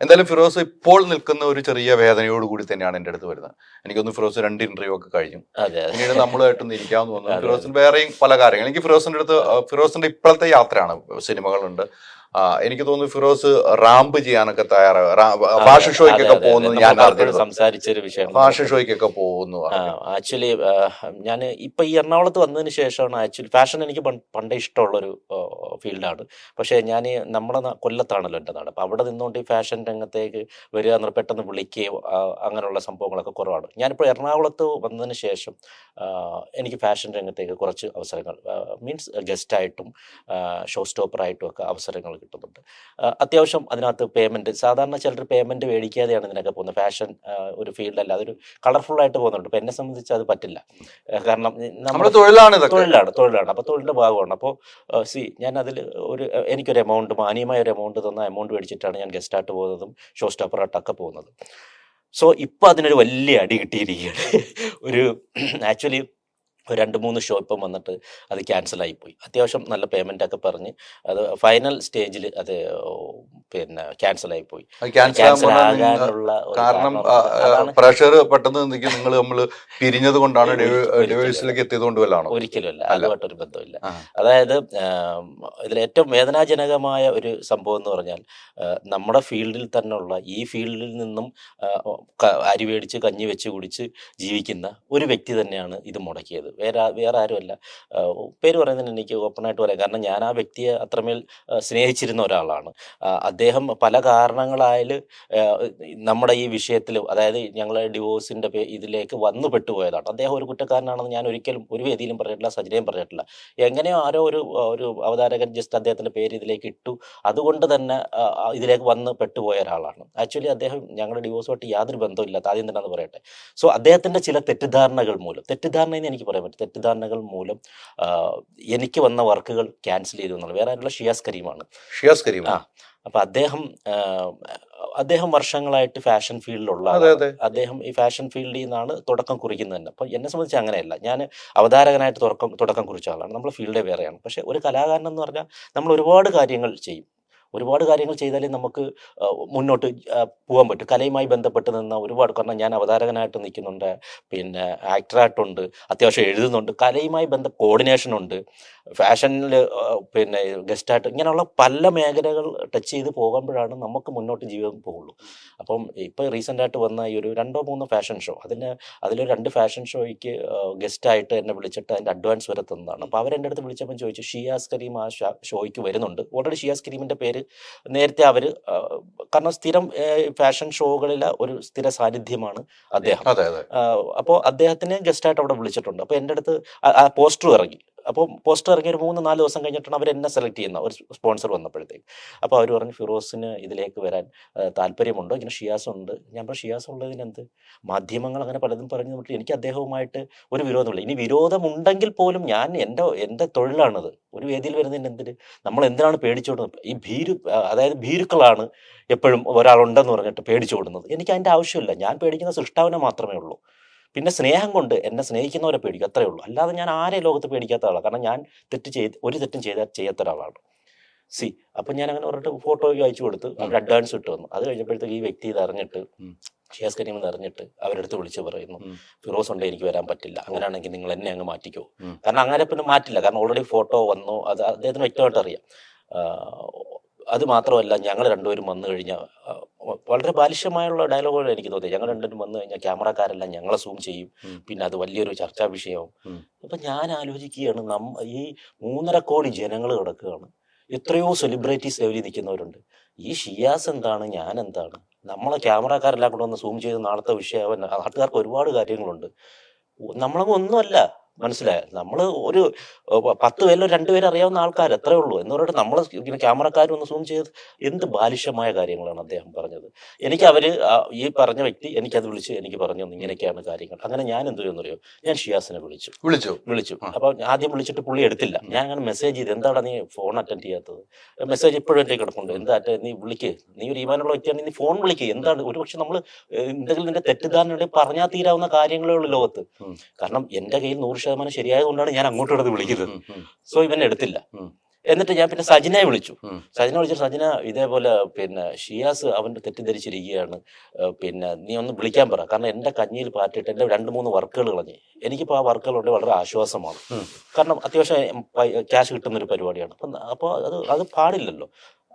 എന്തായാലും ഫിറോസ് ഇപ്പോൾ നിൽക്കുന്ന ഒരു ചെറിയ വേദനയോട് കൂടി തന്നെയാണ് എൻ്റെ അടുത്ത് വരുന്നത്. എനിക്കൊന്ന് ഫിറോസ് 2 ഇന്റർവ്യൂ ഒക്കെ കഴിഞ്ഞു. അതെ അതെ പിന്നീട് നമ്മളുമായിട്ടൊന്ന് ഇരിക്കാമെന്ന് തോന്നുന്നു. അതെ ഫിറോസിന് വേറെയും പല കാര്യങ്ങൾ. എനിക്ക് ഫിറോസിന്റെ അടുത്ത് ഫിറോസിന്റെ ഇപ്പോഴത്തെ യാത്രയാണ്. സിനിമകളുണ്ട്. എനിക്ക് തോന്നുന്നു ഫിറോസ് റാമ്പ് ചെയ്യാനൊക്കെ ഫാഷൻ ഷോയ്ക്കൊക്കെ പോകുന്നത് ഞാൻ അറിഞ്ഞിരുന്നു. സംസാരിച്ചൊരു വിഷയമാണ്. ഫാഷൻ ഷോയ്ക്കൊക്കെ പോകുന്നു. ആക്ച്വലി ഞാൻ ഇപ്പൊ ഈ എറണാകുളത്ത് വന്നതിന് ശേഷമാണ് ആക്ച്വലി ഫാഷൻ എനിക്ക് പണ്ടേ ഇഷ്ടമുള്ളൊരു ഫീൽഡാണ്. പക്ഷേ ഞാൻ നമ്മുടെ കൊല്ലത്താണല്ലോ എൻ്റെ നാട്. അപ്പം അവിടെ നിന്നുകൊണ്ട് ഈ ഫാഷൻ രംഗത്തേക്ക് വരിക എന്ന് പെട്ടെന്ന് വിളിക്കുകയും അങ്ങനെയുള്ള സംഭവങ്ങളൊക്കെ കുറവാണ്. ഞാനിപ്പോൾ എറണാകുളത്ത് വന്നതിന് ശേഷം എനിക്ക് ഫാഷൻ രംഗത്തേക്ക് കുറച്ച് അവസരങ്ങൾ മീൻസ് ഗസ്റ്റായിട്ടും ഷോ സ്റ്റോപ്പറായിട്ടും ഒക്കെ അവസരങ്ങൾ കിട്ടുന്നുണ്ട്. അത്യാവശ്യം അതിനകത്ത് പേയ്മെൻറ്റ് സാധാരണ ചിലർ പേയ്മെൻറ്റ് മേടിക്കാതെയാണ് ഇതിനൊക്കെ പോകുന്നത്. ഫാഷൻ ഒരു ഫീൽഡല്ല, അതൊരു കളർഫുള്ളായിട്ട് പോകുന്നുണ്ട്. ഇപ്പം എന്നെ സംബന്ധിച്ച് അത് പറ്റില്ല. കാരണം നമ്മുടെ തൊഴിലാണ്. അപ്പോൾ തൊഴിലിൻ്റെ ഭാഗമാണ്. അപ്പോൾ ഞാൻ അതിൽ എനിക്കൊരു എമൗണ്ട്, മാന്യമായ ഒരു എമൗണ്ട് തന്ന എമൗണ്ട് മേടിച്ചിട്ടാണ് ഞാൻ ഗസ്റ്റായിട്ട് പോകുന്നതും ഷോ സ്റ്റോപ്പറായിട്ടൊക്കെ പോകുന്നത്. സോ ഇപ്പം അതിനൊരു വലിയ അടി കിട്ടിയിരിക്കുകയാണ്. ഒരു ആക്ച്വലി 2-3 ഷോ ഇപ്പം വന്നിട്ട് അത് ക്യാൻസലായിപ്പോയി. അത്യാവശ്യം നല്ല പേയ്മെൻ്റ് ഒക്കെ പറഞ്ഞ് അത് ഫൈനൽ സ്റ്റേജിൽ അത് പിന്നെ ക്യാൻസലായിപ്പോയി. ക്യാൻസലാകാനുള്ള കാരണം പ്രഷർ പെട്ടെന്ന് നിങ്ങൾ നമ്മൾ പിരിഞ്ഞത് കൊണ്ടാണ്, ഡിവോഴ്സിലേക്ക് എത്തിയത് കൊണ്ട് വല്ലതാണോ? ഒരിക്കലുമല്ല, അതുമായിട്ടൊരു ബന്ധമില്ല. അതായത് ഇതിൽ ഏറ്റവും വേദനാജനകമായ ഒരു സംഭവം എന്ന് പറഞ്ഞാൽ നമ്മുടെ ഫീൽഡിൽ തന്നെയുള്ള ഈ ഫീൽഡിൽ നിന്നും അരി മേടിച്ച് കഞ്ഞി വെച്ച് കുടിച്ച് ജീവിക്കുന്ന ഒരു വ്യക്തി തന്നെയാണ് ഇത് മുടക്കിയത്. വേറെ ആരുമല്ല. പേര് പറയുന്നതിന് എനിക്ക് ഓപ്പണായിട്ട് പറയാം. കാരണം ഞാൻ ആ വ്യക്തിയെ അത്രമേൽ സ്നേഹിച്ചിരുന്ന ഒരാളാണ്. അദ്ദേഹം പല കാരണങ്ങളായാൽ നമ്മുടെ ഈ വിഷയത്തിൽ, അതായത് ഞങ്ങളെ ഡിവോഴ്സിൻ്റെ ഇതിലേക്ക് വന്നു പെട്ടുപോയതാണ്. അദ്ദേഹം ഒരു കുറ്റക്കാരനാണെന്ന് ഞാൻ ഒരിക്കലും ഒരു വേദിയിലും പറഞ്ഞിട്ടില്ല, സജനയും പറഞ്ഞിട്ടില്ല. എങ്ങനെയോ ആരോ ഒരു അവതാരകൻ ജസ്റ്റ് അദ്ദേഹത്തിൻ്റെ പേര് ഇതിലേക്ക് ഇട്ടു, അതുകൊണ്ട് തന്നെ ഇതിലേക്ക് വന്ന് പെട്ടുപോയ ഒരാളാണ്. ആക്ച്വലി അദ്ദേഹം ഞങ്ങളുടെ ഡിവോഴ്സുമായിട്ട് യാതൊരു ബന്ധമില്ലാത്ത, ആദ്യം തന്നെ അത് പറയട്ടെ. സോ അദ്ദേഹത്തിൻ്റെ ചില തെറ്റിദ്ധാരണകൾ മൂലം, തെറ്റിദ്ധാരണയെന്ന് എനിക്ക് പറയാൻ പറ്റും, തെറ്റിദ്ധാരണകൾ മൂലം എനിക്ക് വന്ന വർക്കുകൾ ക്യാൻസൽ ചെയ്തു എന്നുള്ളത്. വേറെ ആരുള്ള ഷിയാസ് കരീമാണ്. അപ്പം അദ്ദേഹം വർഷങ്ങളായിട്ട് ഫാഷൻ ഫീൽഡിലുള്ള അദ്ദേഹം ഈ ഫാഷൻ ഫീൽഡിൽ നിന്നാണ് തുടക്കം കുറിക്കുന്നത് തന്നെ. അപ്പം എന്നെ സംബന്ധിച്ച് അങ്ങനെയല്ല. ഞാൻ അവതാരകനായിട്ട് തുടക്കം കുറിച്ച ആളാണ്. നമ്മൾ ഫീൽഡേ വേറെയാണ്. പക്ഷേ ഒരു കലാകാരൻ എന്ന് പറഞ്ഞാൽ നമ്മൾ ഒരുപാട് കാര്യങ്ങൾ ചെയ്യും. ഒരുപാട് കാര്യങ്ങൾ ചെയ്താലേ നമുക്ക് മുന്നോട്ട് പോകാൻ പറ്റും. കലയുമായി ബന്ധപ്പെട്ട് നിന്ന ഒരുപാട്, കാരണം ഞാൻ അവതാരകനായിട്ട് നിൽക്കുന്നുണ്ട്, പിന്നെ ആക്ടറായിട്ടുണ്ട്, അത്യാവശ്യം എഴുതുന്നുണ്ട്, കലയുമായി കോർഡിനേഷനുണ്ട്, ഫാഷനിൽ പിന്നെ ഗസ്റ്റായിട്ട്, ഇങ്ങനെയുള്ള പല മേഖലകൾ ടച്ച് ചെയ്ത് പോകുമ്പോഴാണ് നമുക്ക് മുന്നോട്ട് ജീവിതം പോകുള്ളൂ. അപ്പം ഇപ്പോൾ റീസെൻ്റായിട്ട് വന്ന ഈ ഒരു 2-3 ഫാഷൻ ഷോ, അതിലൊരു 2 ഫാഷൻ ഷോയ്ക്ക് ഗസ്റ്റായിട്ട് എന്നെ വിളിച്ചിട്ട് അതിൻ്റെ അഡ്വാൻസ് വരെ തന്നതാണ്. അപ്പോൾ അവരെൻ്റെ അടുത്ത് വിളിച്ചപ്പോൾ ചോദിച്ചു, ഷിയാസ് കരീം ആ ഷോയ്ക്ക് വരുന്നുണ്ട്. ഓൾറെഡി ഷിയാസ് കരീമിൻ്റെ പേര് നേരത്തെ അവർ, കാരണം സ്ഥിരം ഫാഷൻ ഷോകളിലെ ഒരു സ്ഥിര സാന്നിധ്യമാണ് അദ്ദേഹം. അപ്പോൾ അദ്ദേഹത്തിന് ഗസ്റ്റായിട്ട് അവിടെ വിളിച്ചിട്ടുണ്ട്. അപ്പോൾ എൻ്റെ അടുത്ത് പോസ്റ്റർ ഇറങ്ങി. അപ്പോൾ പോസ്റ്റർ ഇറങ്ങി ഒരു 3-4 ദിവസം കഴിഞ്ഞിട്ടാണ് അവർ എന്നെ സെലക്ട് ചെയ്യുന്ന ഒരു സ്പോൺസർ വന്നപ്പോഴത്തേക്ക്. അപ്പോൾ അവർ പറഞ്ഞു, ഫിറോസിന് ഇതിലേക്ക് വരാൻ താല്പര്യമുണ്ടോ? ഇങ്ങനെ ഷിയാസ് ഉണ്ട്. ഞാൻ പറഞ്ഞു, ഷിയാസ് ഉള്ളതിനെന്ത്? മാധ്യമങ്ങൾ അങ്ങനെ പലതും പറഞ്ഞു നോക്കി. എനിക്ക് അദ്ദേഹവുമായിട്ട് ഒരു വിരോധമില്ല. ഇനി വിരോധമുണ്ടെങ്കിൽ പോലും ഞാൻ എൻ്റെ തൊഴിലാണത്. ഒരു വേദിയിൽ വരുന്നതിന് എന്തിന് നമ്മൾ എന്തിനാണ് പേടിച്ചോടുന്നത്? ഈ അതായത് ഭീരുക്കളാണ് എപ്പോഴും ഒരാളുണ്ടെന്ന് പറഞ്ഞിട്ട് പേടിച്ചോടുന്നത്. എനിക്ക് അതിൻ്റെ ആവശ്യമില്ല. ഞാൻ പേടിക്കുന്ന സൃഷ്ടാവിനെ മാത്രമേ ഉള്ളൂ. പിന്നെ സ്നേഹം കൊണ്ട് എന്നെ സ്നേഹിക്കുന്നവരെ പേടിക്കും, അത്രയേ ഉള്ളൂ. അല്ലാതെ ഞാൻ ആരെ ലോകത്ത് പേടിക്കാത്ത ആളാണ്. കാരണം ഞാൻ ഒരു തെറ്റും ചെയ്യാത്ത ഒരാളാണ്. അപ്പം ഞാൻ അങ്ങനെ പറഞ്ഞിട്ട് ഫോട്ടോ അയച്ചു കൊടുത്ത് അവർ അഡ്വാൻസ് ഇട്ട് വന്നു. അത് കഴിഞ്ഞപ്പോഴത്തേക്ക് ഈ വ്യക്തി ഇത് അറിഞ്ഞിട്ട്, ഷിയാസ് കരീം എന്ന് അറിഞ്ഞിട്ട് അവരെടുത്ത് വിളിച്ച് പറയുന്നു, ഫിറോസ് ഉണ്ട്, എനിക്ക് വരാൻ പറ്റില്ല. അങ്ങനെയാണെങ്കിൽ നിങ്ങൾ എന്നെ അങ്ങ് മാറ്റിക്കോ. കാരണം അങ്ങനെ പിന്നെ മാറ്റില്ല. കാരണം ഓൾറെഡി ഫോട്ടോ വന്നു, അത് അദ്ദേഹത്തിന് വ്യക്തമായിട്ട് അറിയാം. അത് മാത്രമല്ല, ഞങ്ങൾ രണ്ടുപേരും വന്നു കഴിഞ്ഞാൽ വളരെ ബാലിഷ്യമായുള്ള ഡയലോഗുകൾ എനിക്ക് തോന്നി. ഞങ്ങൾ രണ്ടുപേരും വന്നു കഴിഞ്ഞാൽ ക്യാമറക്കാരെല്ലാം ഞങ്ങളെ സൂം ചെയ്യും, പിന്നെ അത് വലിയൊരു ചർച്ചാ വിഷയമാവും. അപ്പം ഞാൻ ആലോചിക്കുകയാണ്, ഈ 3.5 കോടി ജനങ്ങൾ കിടക്കുകയാണ്, എത്രയോ സെലിബ്രിറ്റീസ് ലെവലിൽ നിൽക്കുന്നവരുണ്ട്. ഈ ഷിയാസ് എന്താണ്, ഞാൻ എന്താണ്? നമ്മളെ ക്യാമറക്കാരെല്ലാം കൂടെ വന്ന് സൂം ചെയ്ത് നാളത്തെ വിഷയമാവാൻ നാട്ടുകാർക്ക് ഒരുപാട് കാര്യങ്ങളുണ്ട്. നമ്മളങ്ങ് ഒന്നുമല്ല, മനസ്സിലായോ? നമ്മൾ ഒരു 10 പേരിലോ 2 പേര് അറിയാവുന്ന ആൾക്കാർ എത്രയേ ഉള്ളൂ എന്ന് പറഞ്ഞിട്ട് നമ്മൾ ഇങ്ങനെ ക്യാമറക്കാരും ഒന്ന് സൂം ചെയ്ത് എന്ത് ബാലിഷ്യമായ കാര്യങ്ങളാണ് അദ്ദേഹം പറഞ്ഞത്. എനിക്ക് ഈ പറഞ്ഞ വ്യക്തി എനിക്കത് വിളിച്ച് എനിക്ക് പറഞ്ഞു ഇങ്ങനെയൊക്കെയാണ് കാര്യങ്ങൾ. അങ്ങനെ ഞാൻ എന്ത് ചെയ്യുന്നറിയോ, ഞാൻ ഷിയാസിനെ വിളിച്ചു. അപ്പോൾ ആദ്യം വിളിച്ചിട്ട് പുള്ളി എടുത്തില്ല. ഞാൻ അങ്ങനെ മെസ്സേജ് ചെയ്ത്, എന്താണ് നീ ഫോൺ അറ്റൻഡ് ചെയ്യാത്തത്? മെസ്സേജ് ഇപ്പോഴും എൻ്റെ കിടപ്പുണ്ട്. നീ വിളിക്ക്, നീ ഒരു ഈമാനുള്ള വ്യക്തിയാണ്, നീ ഫോൺ വിളിക്കുക. എന്താണ്? ഒരുപക്ഷെ നമ്മൾ എന്തെങ്കിലും നിന്റെ തെറ്റിദ്ധാരണ പറഞ്ഞാൽ തീരാവുന്ന കാര്യങ്ങളേ ഉള്ളൂ ലോകത്ത്. കാരണം എൻ്റെ കയ്യിൽ 100% ശരിയായതുകൊണ്ടാണ് ഞാൻ അങ്ങോട്ടും വിളിക്കുന്നത്. സോ ഇവൻ എടുത്തില്ല. എന്നിട്ട് ഞാൻ പിന്നെ സജിനെ വിളിച്ചു. ഉം. സജിനെ വിളിച്ചിട്ട് സജിന ഇതേപോലെ പിന്നെ ഷിയാസ് അവൻ്റെ തെറ്റിദ്ധരിച്ചിരിക്കുകയാണ്, പിന്നെ നീ ഒന്ന് വിളിക്കാൻ പറ, കാരണം എൻ്റെ കഞ്ഞിയിൽ പാറ്റിട്ട് എൻ്റെ 2-3 വർക്കുകൾ കളഞ്ഞ്. എനിക്കിപ്പോൾ ആ വർക്കുകളുണ്ട് വളരെ ആശ്വാസമാണ്. ഉം. കാരണം അത്യാവശ്യം ക്യാഷ് കിട്ടുന്നൊരു പരിപാടിയാണ്. അപ്പോൾ അത് പാടില്ലല്ലോ.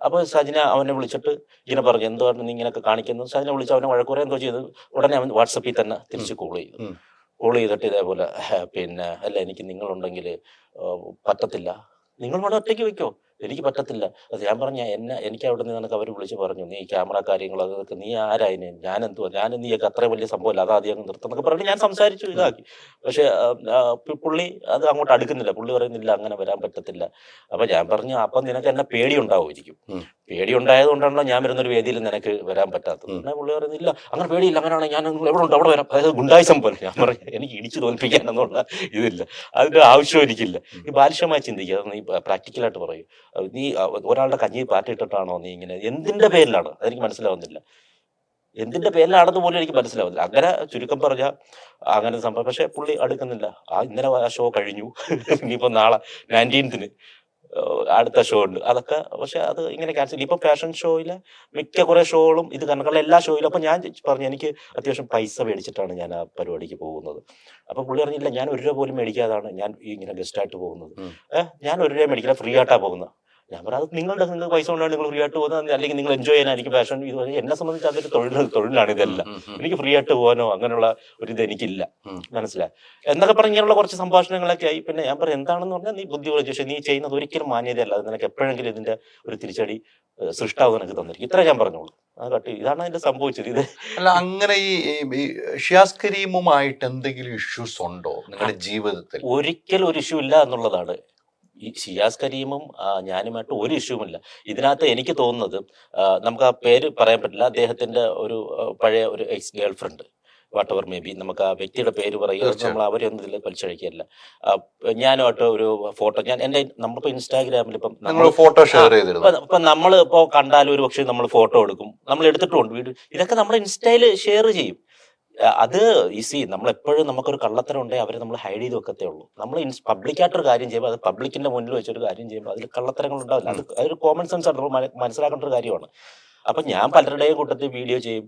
അപ്പോൾ സജിന അവനെ വിളിച്ചിട്ട് ഇങ്ങനെ പറഞ്ഞു, എന്തുകൊണ്ട് നീ ഇങ്ങനെയൊക്കെ കാണിക്കുന്നു. സജിനെ വിളിച്ച് അവനെ വഴക്കുറേ എന്തോ ചെയ്തു. ഉടനെ അവൻ വാട്സപ്പിൽ തന്നെ തിരിച്ച് കോൾ ചെയ്തു. ഉം. കോൾ ചെയ്തിട്ട് ഇതേപോലെ പിന്നെ അല്ല എനിക്ക് നിങ്ങളുണ്ടെങ്കിൽ പറ്റത്തില്ല, നിങ്ങൾ ഇവിടെ ഒറ്റയ്ക്ക് വെക്കോ, എനിക്ക് പറ്റത്തില്ല. അത് ഞാൻ പറഞ്ഞ എനിക്ക് അവിടെ നിന്ന് അവർ വിളിച്ച് പറഞ്ഞു, നീ ക്യാമറ കാര്യങ്ങൾ അതൊക്കെ നീ ആരായിന്, ഞാൻ നീയൊക്കെ അത്രയും വലിയ സംഭവമല്ല, അത് ആദ്യം നിർത്തുന്നൊക്കെ പറഞ്ഞിട്ട് ഞാൻ സംസാരിച്ചു ഇതാക്കി. പക്ഷെ പുള്ളി അത് അങ്ങോട്ട് അടുക്കുന്നില്ല. പുള്ളി പറയുന്നില്ല അങ്ങനെ വരാൻ പറ്റത്തില്ല. അപ്പൊ ഞാൻ പറഞ്ഞു, അപ്പം നിനക്ക് എന്നെ പേടി ഉണ്ടാവുമായിരിക്കും. പേടി ഉണ്ടായത് കൊണ്ടാണല്ലോ ഞാൻ വരുന്നൊരു വേദിയിൽ നിനക്ക് വരാൻ പറ്റാത്തത്. എന്നാൽ പുള്ളി പറയുന്നില്ല അങ്ങനെ പേടിയില്ല, അങ്ങനെയാണെങ്കിൽ ഞാൻ എവിടെ ഉണ്ട് അവിടെ വരാം. അതായത് ഗുണ്ടായിസം പോലെ. ഞാൻ പറഞ്ഞു എനിക്ക് ഇടിച്ചു തോൽപ്പിക്കാനെന്നുള്ള ഇതില്ല, അതിന്റെ ആവശ്യം എനിക്കില്ല. നീ ബാലിശമായി ചിന്തിക്കുക, നീ പ്രാക്ടിക്കലായിട്ട് പറയൂ. നീ ഒരാളുടെ കഞ്ഞി പാറ്റിട്ടിട്ടാണോ നീ ഇങ്ങനെ, എന്തിന്റെ പേരിലാണ് അതെനിക്ക് മനസ്സിലാവുന്നില്ല. എന്തിന്റെ പേരിലാണെന്ന് പോലും എനിക്ക് മനസ്സിലാവുന്നില്ല. അങ്ങനെ ചുരുക്കം പറഞ്ഞ അങ്ങനെ സംഭവം. പക്ഷെ പുള്ളി അടുക്കുന്നില്ല. ഇന്നലെ ആ ഷോ കഴിഞ്ഞു. ഇനിയിപ്പോ നാളെ 19th അടുത്ത ഷോ ഉണ്ട്. അതൊക്കെ പക്ഷെ അത് ഇങ്ങനെ ക്യാൻസൽ. ഇപ്പൊ ഫാഷൻ ഷോയിലെ മിക്ക കുറെ ഷോകളും ഇത് കാരണം എല്ലാ ഷോയിലും. അപ്പൊ ഞാൻ പറഞ്ഞു എനിക്ക് അത്യാവശ്യം പൈസ മേടിച്ചിട്ടാണ് ഞാൻ ആ പരിപാടിക്ക് പോകുന്നത്. അപ്പൊ പുള്ളി പറഞ്ഞില്ല, ഞാൻ 1 രൂപ പോലും മേടിക്കാതാണ് ഞാൻ ഇങ്ങനെ ഗസ്റ്റായിട്ട് പോകുന്നത്. ഞാൻ 1 രൂപ മേടിക്കില്ല, ഫ്രീ ആയിട്ടാ പോകുന്നത്. ഞാൻ പറയാം, അത് നിങ്ങൾക്ക് പൈസ കൊണ്ടാണ് നിങ്ങൾ ഫ്രീ ആയിട്ട് പോകുന്നത്, അല്ലെങ്കിൽ നിങ്ങൾ എൻജോയ് ചെയ്യാനായിരിക്കും ഫാഷൻ. ഇത് എന്നെ സംബന്ധിച്ച് അതൊരു തൊഴിലാണ് ഇതെല്ലാം. എനിക്ക് ഫ്രീ ആയിട്ട് പോകാനോ അങ്ങനെയുള്ള ഒരു ഇത് എനിക്കില്ല. മനസ്സിലായി എന്നൊക്കെ പറഞ്ഞ് ഇങ്ങനെയുള്ള കുറച്ച് സംഭാഷണങ്ങളൊക്കെ ആയി. പിന്നെ ഞാൻ പറയാം, എന്താണെന്ന് പറഞ്ഞാൽ നീ ബുദ്ധി വിളിച്ചു, പക്ഷെ നീ ചെയ്യുന്നത് ഒരിക്കലും മാന്യതയല്ല, അത് നിനക്ക് എപ്പോഴെങ്കിലും ഇതിന്റെ ഒരു തിരിച്ചടി സൃഷ്ടാവ് നിനക്ക് തന്നിരിക്കും. ഇത്ര ഞാൻ പറഞ്ഞോളൂ. ഇതാണ് അതിന്റെ സംഭവിച്ചത്. ഇത് അല്ല, അങ്ങനെ ഈ ഷിയാസ് കരീമുമായിട്ട് എന്തെങ്കിലും ഇഷ്യൂസ് ഉണ്ടോ നിങ്ങളുടെ ജീവിതത്തിൽ? ഒരിക്കലും ഒരു ഇഷ്യൂ ഇല്ല എന്നുള്ളതാണ്. ഈ ഷിയാസ് കരീമും ഞാനുമായിട്ട് ഒരു ഇഷ്യൂമില്ല. ഇതിനകത്ത് എനിക്ക് തോന്നുന്നത്, നമുക്ക് ആ പേര് പറയാൻ പറ്റില്ല, അദ്ദേഹത്തിന്റെ ഒരു പഴയ ഒരു ex girl friend what ever may be, നമുക്ക് ആ വ്യക്തിയുടെ പേര് പറയുക, നമ്മൾ അവരെയൊന്നും ഇതിൽ വലിച്ചഴിക്കുകയല്ല. ഞാനുമായിട്ട് ഒരു ഫോട്ടോ നമ്മളിപ്പോ ഇൻസ്റ്റാഗ്രാമിൽ ഫോട്ടോ ഷെയർ ചെയ്തിരുന്നു. ഇപ്പൊ നമ്മൾ ഇപ്പോ കണ്ടാലും ഒരു പക്ഷേ നമ്മൾ ഫോട്ടോ എടുക്കും, നമ്മൾ എടുത്തിട്ടുണ്ട് വീഡിയോ, ഇതൊക്കെ നമ്മൾ ഇൻസ്റ്റയിൽ ഷെയർ ചെയ്യും. അത് നമ്മളെപ്പോഴും നമുക്കൊരു കള്ളത്തരം ഉണ്ടെങ്കിൽ അവരെ നമ്മൾ ഹൈഡ് ചെയ്ത് വെക്കത്തേ ഉള്ളൂ. നമ്മൾ പബ്ലിക്കായിട്ടൊരു കാര്യം ചെയ്യുമ്പോൾ, അത് പബ്ലിക്കിന്റെ മുന്നിൽ വെച്ചൊരു കാര്യം ചെയ്യുമ്പോൾ അതിൽ കള്ളത്തരങ്ങൾ ഉണ്ടാവില്ല. അതൊരു കോമൺ സെൻസ് ആണ്, നമ്മൾ മനസ്സിലാക്കേണ്ട ഒരു കാര്യമാണ്. അപ്പൊ ഞാൻ പലരുടെയും കൂട്ടത്തിൽ വീഡിയോ ചെയ്യും.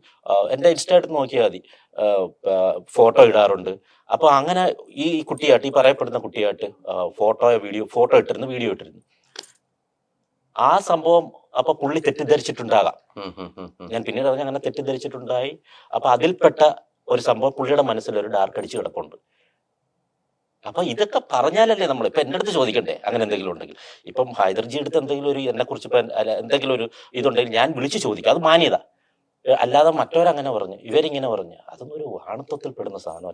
എന്റെ ഇൻസ്റ്റയായിട്ട് നോക്കിയാൽ മതി, ഫോട്ടോ ഇടാറുണ്ട്. അപ്പൊ അങ്ങനെ ഈ കുട്ടിയായിട്ട്, ഈ പറയപ്പെടുന്ന കുട്ടിയായിട്ട് ഫോട്ടോ ഇട്ടിരുന്നു, വീഡിയോ ഇട്ടിരുന്നു. ആ സംഭവം അപ്പൊ പുള്ളി തെറ്റിദ്ധരിച്ചിട്ടുണ്ടാകാം. ഞാൻ പിന്നീട് അറിഞ്ഞ അങ്ങനെ തെറ്റിദ്ധരിച്ചിട്ടുണ്ടായി. അപ്പൊ അതിൽപ്പെട്ട ഒരു സംഭവം പുള്ളിയുടെ മനസ്സിൽ ഒരു ഡാർക്ക് അടിച്ച് കിടപ്പുണ്ട്. അപ്പൊ ഇതൊക്കെ പറഞ്ഞാലല്ലേ നമ്മൾ ഇപ്പൊ എന്റെ അടുത്ത് ചോദിക്കണ്ടേ അങ്ങനെ എന്തെങ്കിലും ഉണ്ടെങ്കിൽ. ഇപ്പം ഹൈദർജി അടുത്ത് എന്തെങ്കിലും ഒരു എന്നെ കുറിച്ച് ഇപ്പൊ എന്തെങ്കിലും ഒരു ഇതുണ്ടെങ്കിൽ ഞാൻ വിളിച്ചു ചോദിക്കും, അത് മാന്യത. അല്ലാതെ മറ്റവരങ്ങനെ പറഞ്ഞു, ഇവരിങ്ങനെ പറഞ്ഞു, അതൊന്നും ഒരു ആണത്വത്തിൽ പെടുന്ന സാധനമല്ല.